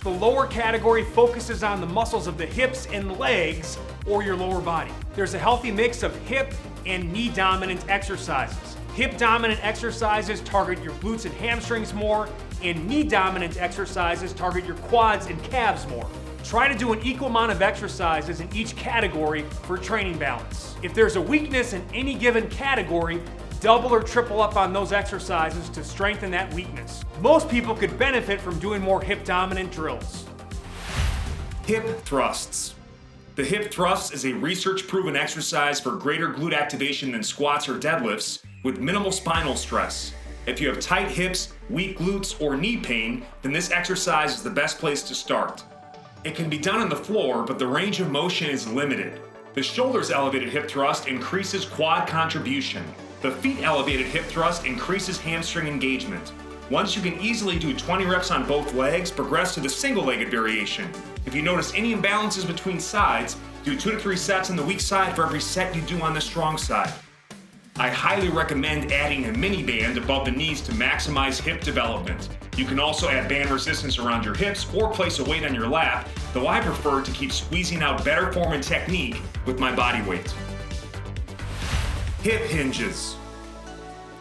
The lower category focuses on the muscles of the hips and legs or your lower body. There's a healthy mix of hip and knee dominant exercises. Hip dominant exercises target your glutes and hamstrings more, and knee dominant exercises target your quads and calves more. Try to do an equal amount of exercises in each category for training balance. If there's a weakness in any given category, double or triple up on those exercises to strengthen that weakness. Most people could benefit from doing more hip dominant drills. Hip thrusts. The hip thrust is a research-proven exercise for greater glute activation than squats or deadlifts with minimal spinal stress. If you have tight hips, weak glutes, or knee pain, then this exercise is the best place to start. It can be done on the floor, but the range of motion is limited. The shoulders elevated hip thrust increases quad contribution. The feet elevated hip thrust increases hamstring engagement. Once you can easily do 20 reps on both legs, progress to the single-legged variation. If you notice any imbalances between sides, do 2 to 3 sets on the weak side for every set you do on the strong side. I highly recommend adding a mini band above the knees to maximize hip development. You can also add band resistance around your hips or place a weight on your lap, though I prefer to keep squeezing out better form and technique with my body weight. Hip hinges.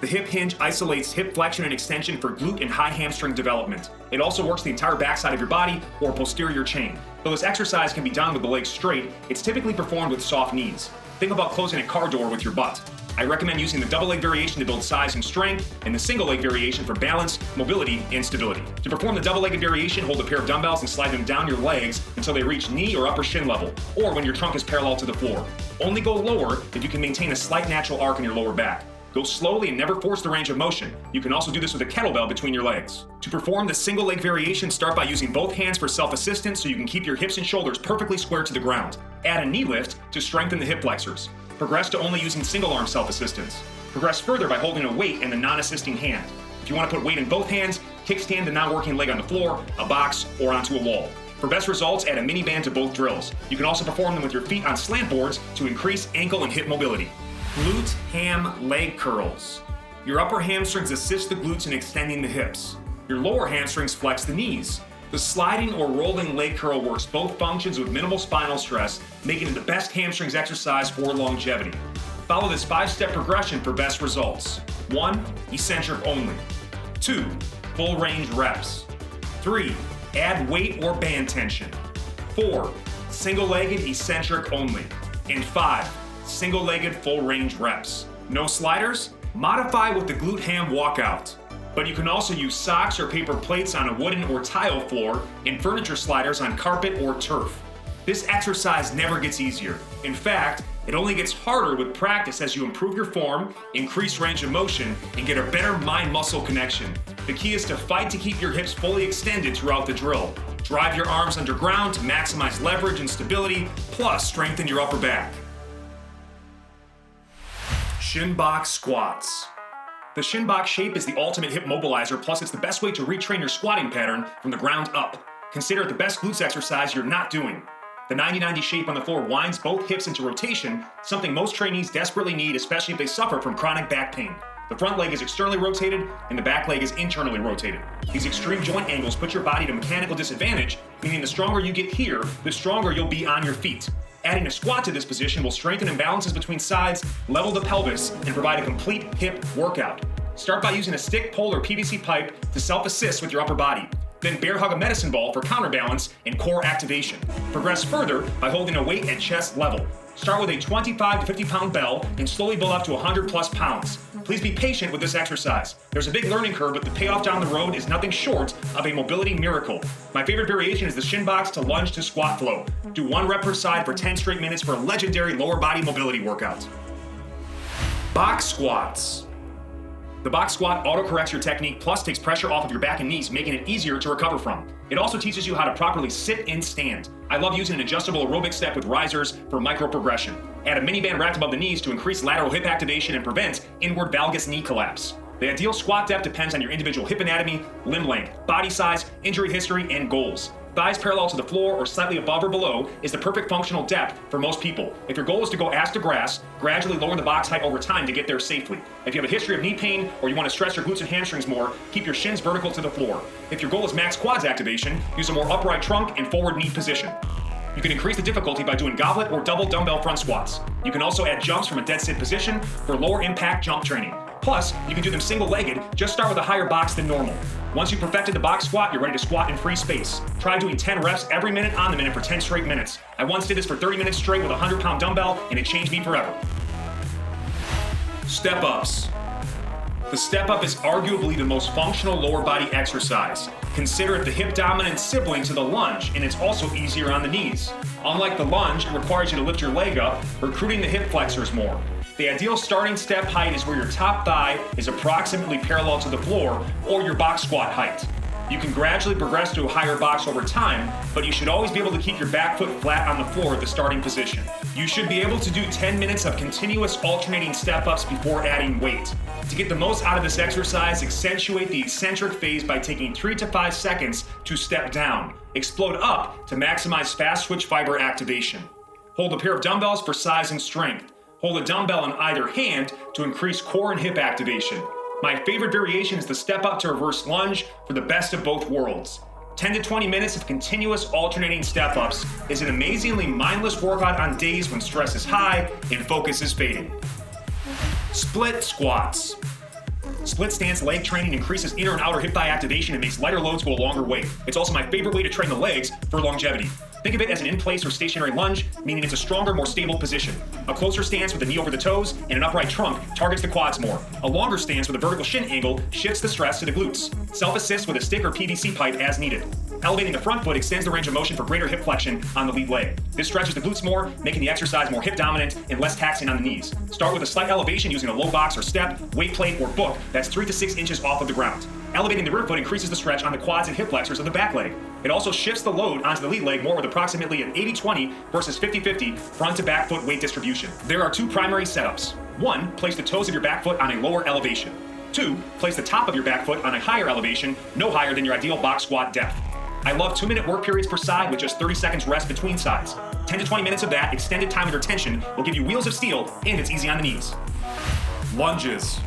The hip hinge isolates hip flexion and extension for glute and high hamstring development. It also works the entire backside of your body or posterior chain. Though this exercise can be done with the legs straight, it's typically performed with soft knees. Think about closing a car door with your butt. I recommend using the double leg variation to build size and strength, and the single leg variation for balance, mobility, and stability. To perform the double legged variation, hold a pair of dumbbells and slide them down your legs until they reach knee or upper shin level, or when your trunk is parallel to the floor. Only go lower if you can maintain a slight natural arc in your lower back. Go slowly and never force the range of motion. You can also do this with a kettlebell between your legs. To perform the single leg variation, start by using both hands for self-assistance so you can keep your hips and shoulders perfectly square to the ground. Add a knee lift to strengthen the hip flexors. Progress to only using single arm self-assistance. Progress further by holding a weight in the non-assisting hand. If you want to put weight in both hands, kickstand the non-working leg on the floor, a box, or onto a wall. For best results, add a mini band to both drills. You can also perform them with your feet on slant boards to increase ankle and hip mobility. Glute-Ham Leg Curls. Your upper hamstrings assist the glutes in extending the hips. Your lower hamstrings flex the knees. The sliding or rolling leg curl works both functions with minimal spinal stress, making it the best hamstrings exercise for longevity. Follow this 5-step progression for best results. 1. Eccentric only. 2. Full range reps. 3. Add weight or band tension. 4. Single-legged eccentric only. And 5. Single-legged full range reps. No sliders? Modify with the Glute-Ham walkout. But you can also use socks or paper plates on a wooden or tile floor and furniture sliders on carpet or turf. This exercise never gets easier. In fact, it only gets harder with practice as you improve your form, increase range of motion, and get a better mind-muscle connection. The key is to fight to keep your hips fully extended throughout the drill. Drive your arms underground to maximize leverage and stability, plus strengthen your upper back. Shin Box Squats. The Shin Box shape is the ultimate hip mobilizer, plus it's the best way to retrain your squatting pattern from the ground up. Consider it the best glutes exercise you're not doing. The 90-90 shape on the floor winds both hips into rotation, something most trainees desperately need, especially if they suffer from chronic back pain. The front leg is externally rotated, and the back leg is internally rotated. These extreme joint angles put your body to mechanical disadvantage, meaning the stronger you get here, the stronger you'll be on your feet. Adding a squat to this position will strengthen imbalances between sides, level the pelvis, and provide a complete hip workout. Start by using a stick, pole, or PVC pipe to self-assist with your upper body. Then bear hug a medicine ball for counterbalance and core activation. Progress further by holding a weight at chest level. Start with a 25 to 50 pound bell and slowly build up to 100 plus pounds. Please be patient with this exercise. There's a big learning curve, but the payoff down the road is nothing short of a mobility miracle. My favorite variation is the shin box to lunge to squat flow. Do 1 rep per side for 10 straight minutes for a legendary lower body mobility workout. Box squats. The box squat auto-corrects your technique, plus takes pressure off of your back and knees, making it easier to recover from. It also teaches you how to properly sit and stand. I love using an adjustable aerobic step with risers for micro-progression. Add a mini band wrapped above the knees to increase lateral hip activation and prevent inward valgus knee collapse. The ideal squat depth depends on your individual hip anatomy, limb length, body size, injury history, and goals. Thighs parallel to the floor or slightly above or below is the perfect functional depth for most people. If your goal is to go ass to grass, gradually lower the box height over time to get there safely. If you have a history of knee pain or you want to stress your glutes and hamstrings more, keep your shins vertical to the floor. If your goal is max quads activation, use a more upright trunk and forward knee position. You can increase the difficulty by doing goblet or double dumbbell front squats. You can also add jumps from a dead sit position for lower impact jump training. Plus, you can do them single-legged, just start with a higher box than normal. Once you've perfected the box squat, you're ready to squat in free space. Try doing 10 reps every minute on the minute for 10 straight minutes. I once did this for 30 minutes straight with a 100-pound dumbbell, and it changed me forever. Step-ups. The step-up is arguably the most functional lower body exercise. Consider it the hip-dominant sibling to the lunge, and it's also easier on the knees. Unlike the lunge, it requires you to lift your leg up, recruiting the hip flexors more. The ideal starting step height is where your top thigh is approximately parallel to the floor, or your box squat height. You can gradually progress to a higher box over time, but you should always be able to keep your back foot flat on the floor at the starting position. You should be able to do 10 minutes of continuous alternating step-ups before adding weight. To get the most out of this exercise, accentuate the eccentric phase by taking 3 to 5 seconds to step down. Explode up to maximize fast twitch fiber activation. Hold a pair of dumbbells for size and strength. Hold a dumbbell in either hand to increase core and hip activation. My favorite variation is the step up to reverse lunge for the best of both worlds. 10 to 20 minutes of continuous alternating step-ups is an amazingly mindless workout on days when stress is high and focus is fading. Split squats. Split stance leg training increases inner and outer hip thigh activation and makes lighter loads go a longer way. It's also my favorite way to train the legs for longevity. Think of it as an in-place or stationary lunge, meaning it's a stronger, more stable position. A closer stance with the knee over the toes and an upright trunk targets the quads more. A longer stance with a vertical shin angle shifts the stress to the glutes. Self-assist with a stick or PVC pipe as needed. Elevating the front foot extends the range of motion for greater hip flexion on the lead leg. This stretches the glutes more, making the exercise more hip dominant and less taxing on the knees. Start with a slight elevation using a low box or step, weight plate, or book that's 3 to 6 inches off of the ground. Elevating the rear foot increases the stretch on the quads and hip flexors of the back leg. It also shifts the load onto the lead leg more with approximately an 80-20 versus 50-50 front to back foot weight distribution. There are 2 primary setups. 1, place the toes of your back foot on a lower elevation. 2, place the top of your back foot on a higher elevation, no higher than your ideal box squat depth. I love 2-minute work periods per side with just 30 seconds rest between sides. 10 to 20 minutes of that extended time under tension will give you wheels of steel, and it's easy on the knees. Lunges.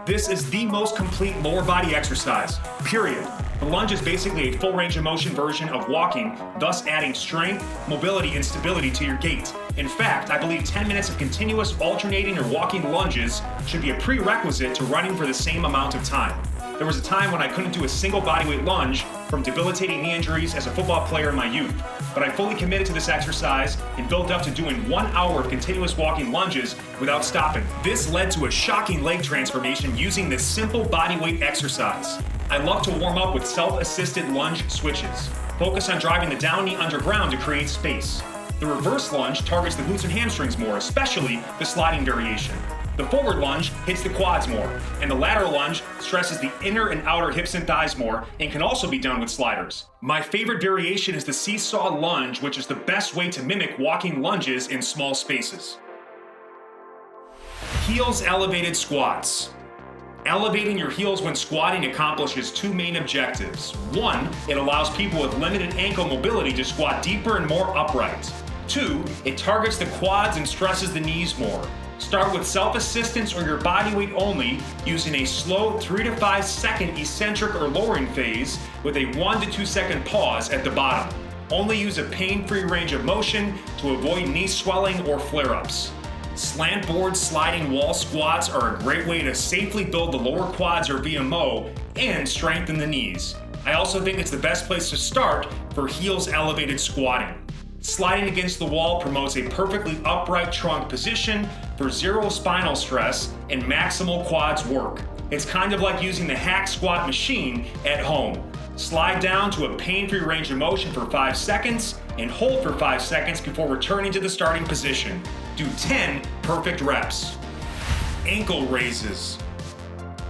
This is the most complete lower body exercise, period. The lunge is basically a full range of motion version of walking, thus adding strength, mobility, and stability to your gait. In fact, I believe 10 minutes of continuous alternating or walking lunges should be a prerequisite to running for the same amount of time. There was a time when I couldn't do a single bodyweight lunge from debilitating knee injuries as a football player in my youth, but I fully committed to this exercise and built up to doing 1 hour of continuous walking lunges without stopping. This led to a shocking leg transformation using this simple bodyweight exercise. I love to warm up with self-assisted lunge switches. Focus on driving the down knee underground to create space. The reverse lunge targets the glutes and hamstrings more, especially the sliding variation. The forward lunge hits the quads more, and the lateral lunge stresses the inner and outer hips and thighs more and can also be done with sliders. My favorite variation is the seesaw lunge, which is the best way to mimic walking lunges in small spaces. Heels elevated squats. Elevating your heels when squatting accomplishes 2 main objectives. 1, it allows people with limited ankle mobility to squat deeper and more upright. 2, it targets the quads and stresses the knees more. Start with self-assistance or your body weight only, using a slow 3 to 5 second eccentric or lowering phase with a 1 to 2 second pause at the bottom. Only use a pain-free range of motion to avoid knee swelling or flare-ups. Slant board sliding wall squats are a great way to safely build the lower quads or VMO and strengthen the knees. I also think it's the best place to start for heels elevated squatting. Sliding against the wall promotes a perfectly upright trunk position for zero spinal stress and maximal quads work. It's kind of like using the hack squat machine at home. Slide down to a pain-free range of motion for 5 seconds and hold for 5 seconds before returning to the starting position. Do 10 perfect reps. Ankle raises.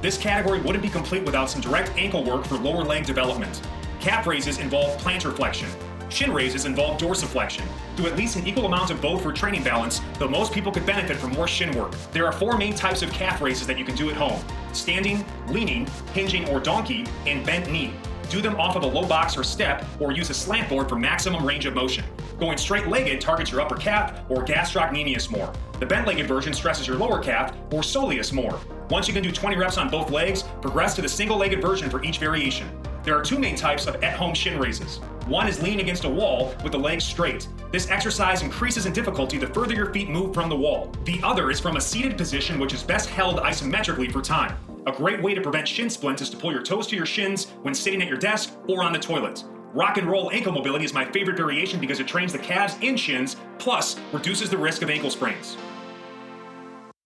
This category wouldn't be complete without some direct ankle work for lower leg development. Calf raises involve plantar flexion. Shin raises involve dorsiflexion. Do at least an equal amount of both for training balance, though most people could benefit from more shin work. There are 4 main types of calf raises that you can do at home: standing, leaning, hinging or donkey, and bent knee. Do them off of a low box or step, or use a slant board for maximum range of motion. Going straight-legged targets your upper calf or gastrocnemius more. The bent-legged version stresses your lower calf or soleus more. Once you can do 20 reps on both legs, progress to the single-legged version for each variation. There are two main types of at-home shin raises. One is leaning against a wall with the legs straight. This exercise increases in difficulty the further your feet move from the wall. The other is from a seated position, which is best held isometrically for time. A great way to prevent shin splints is to pull your toes to your shins when sitting at your desk or on the toilet. Rock and roll ankle mobility is my favorite variation because it trains the calves and shins, plus reduces the risk of ankle sprains.